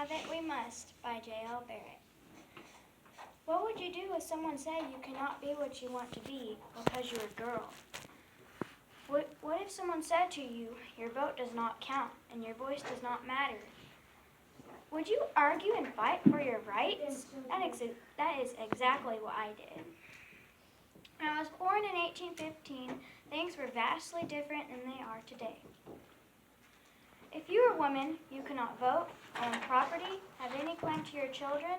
Have It We Must by Jael. What would you do if someone said you cannot be what you want to be because you're a girl? What if someone said to you, your vote does not count and your voice does not matter? Would you argue and fight for your rights? That is exactly what I did. When I was born in 1815, things were vastly different than they are today. If you are a woman, you cannot vote, own property, have any claim to your children,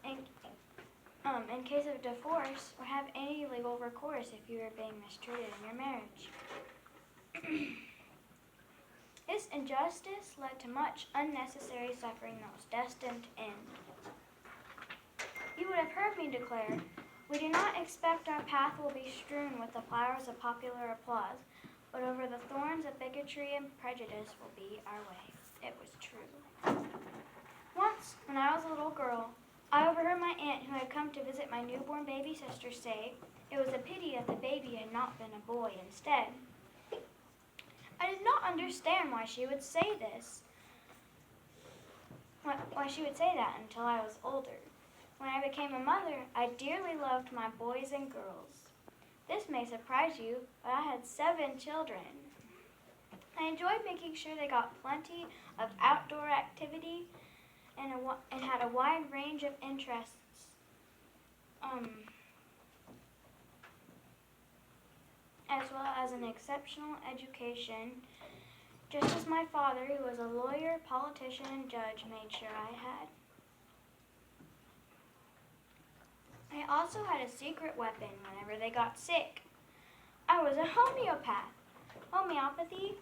in case of divorce, or have any legal recourse if you are being mistreated in your marriage. This injustice led to much unnecessary suffering that was destined to end. You would have heard me declare, we do not expect our path will be strewn with the flowers of popular applause, but over the thorns of bigotry and prejudice will be our way. It was true. Once, when I was a little girl, I overheard my aunt, who had come to visit my newborn baby sister, say it was a pity that the baby had not been a boy instead. I did not understand why she would say this, why she would say that until I was older. When I became a mother, I dearly loved my boys and girls. This may surprise you, but I had 7 children. I enjoyed making sure they got plenty of outdoor activity and had a wide range of interests. As well as an exceptional education, just as my father, who was a lawyer, politician, and judge, made sure I had. I also had a secret weapon whenever they got sick. I was a homeopath. Homeopathy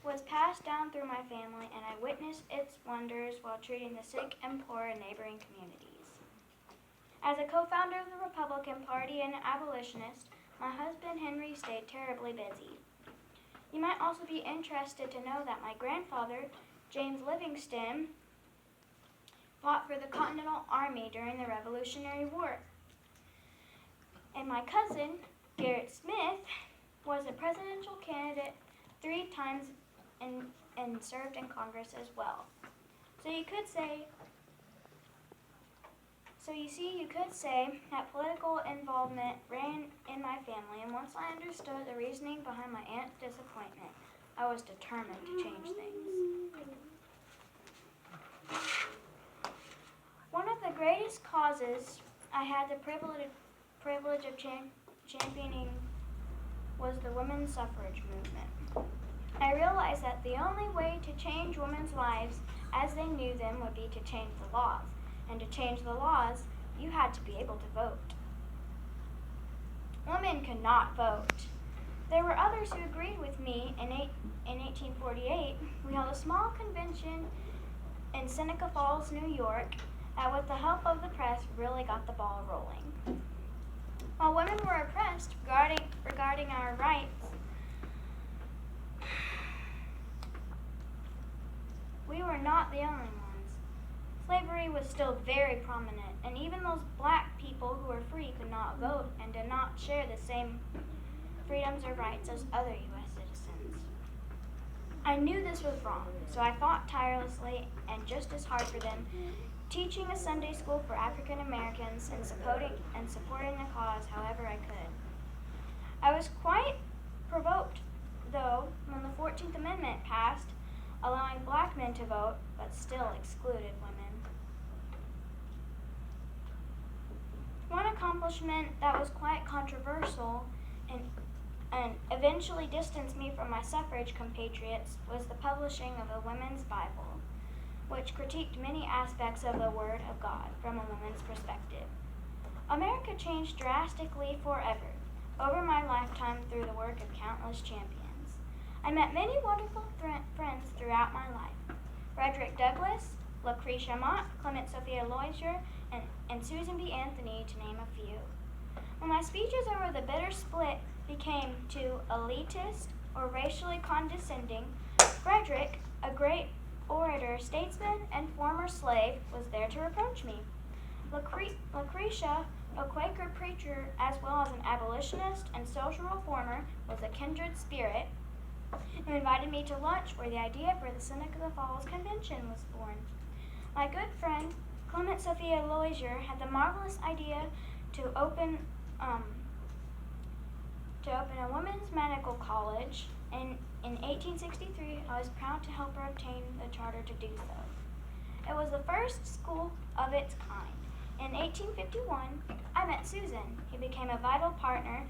was passed down through my family, and I witnessed its wonders while treating the sick and poor in neighboring communities. As a co-founder of the Republican Party and an abolitionist, my husband Henry stayed terribly busy. You might also be interested to know that my grandfather, James Livingston, fought for the Continental Army during the Revolutionary War. And my cousin, Garrett Smith, was a presidential candidate 3 times and served in Congress as well. So you could say that political involvement ran in my family, and once I understood the reasoning behind my aunt's disappointment, I was determined to change things. One of the greatest causes I had the privilege of championing was the women's suffrage movement. I realized that the only way to change women's lives as they knew them would be to change the laws. And to change the laws, you had to be able to vote. Women could not vote. There were others who agreed with me. In 1848, we held a small convention in Seneca Falls, New York, that with the help of the press really got the ball rolling. While women were oppressed regarding our rights, we were not the only ones. Slavery was still very prominent, and even those black people who were free could not vote and did not share the same freedoms or rights as other U.S. citizens. I knew this was wrong, so I fought tirelessly and just as hard for them, teaching a Sunday school for African Americans and supporting the cause however I could. I was quite provoked, though, when the 14th Amendment passed, allowing black men to vote, but still excluded women. One accomplishment that was quite controversial and eventually distanced me from my suffrage compatriots was the publishing of a women's Bible, which critiqued many aspects of the Word of God from a woman's perspective. America changed drastically forever over my lifetime through the work of countless champions. I met many wonderful friends throughout my life. Frederick Douglass, Lucretia Mott, Clement Sophia Loisier, and Susan B. Anthony, to name a few. When my speeches over the bitter split became too elitist or racially condescending, Frederick, a great orator, statesman, and former slave, was there to reproach me. Lucretia, a Quaker preacher as well as an abolitionist and social reformer, was a kindred spirit, who invited me to lunch where the idea for the Seneca Falls Convention was born. My good friend, Clement Sophia Loisier, had the marvelous idea to open a women's medical college, and in 1863 I was proud to help her obtain the charter to do so. It was the first school of its kind. In 1851, I met Susan, who became a vital partner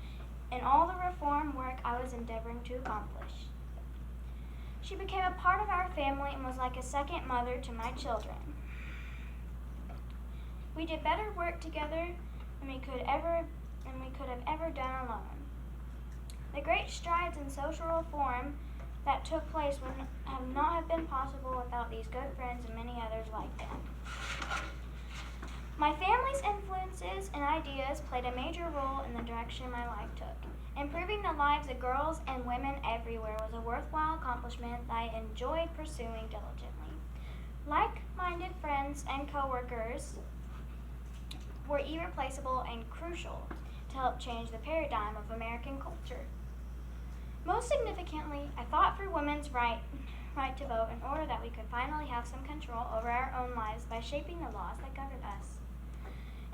in all the reform work I was endeavoring to accomplish. She became a part of our family and was like a second mother to my children. We did better work together than we could have ever done alone. The great strides in social reform that took place would not have been possible without these good friends and many others like them. My family's influences and ideas played a major role in the direction my life took. Improving the lives of girls and women everywhere was a worthwhile accomplishment that I enjoyed pursuing diligently. Like-minded friends and co-workers were irreplaceable and crucial to help change the paradigm of American culture. Most significantly, I fought for women's right to vote in order that we could finally have some control over our own lives by shaping the laws that govern us.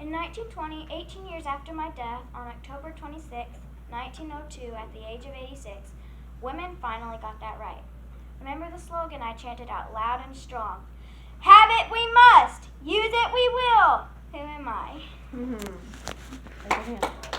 In 1920, 18 years after my death, on October 26, 1902, at the age of 86, women finally got that right. Remember the slogan I chanted out loud and strong: "Have it we must, use it we will. Who am I?" Mm-hmm.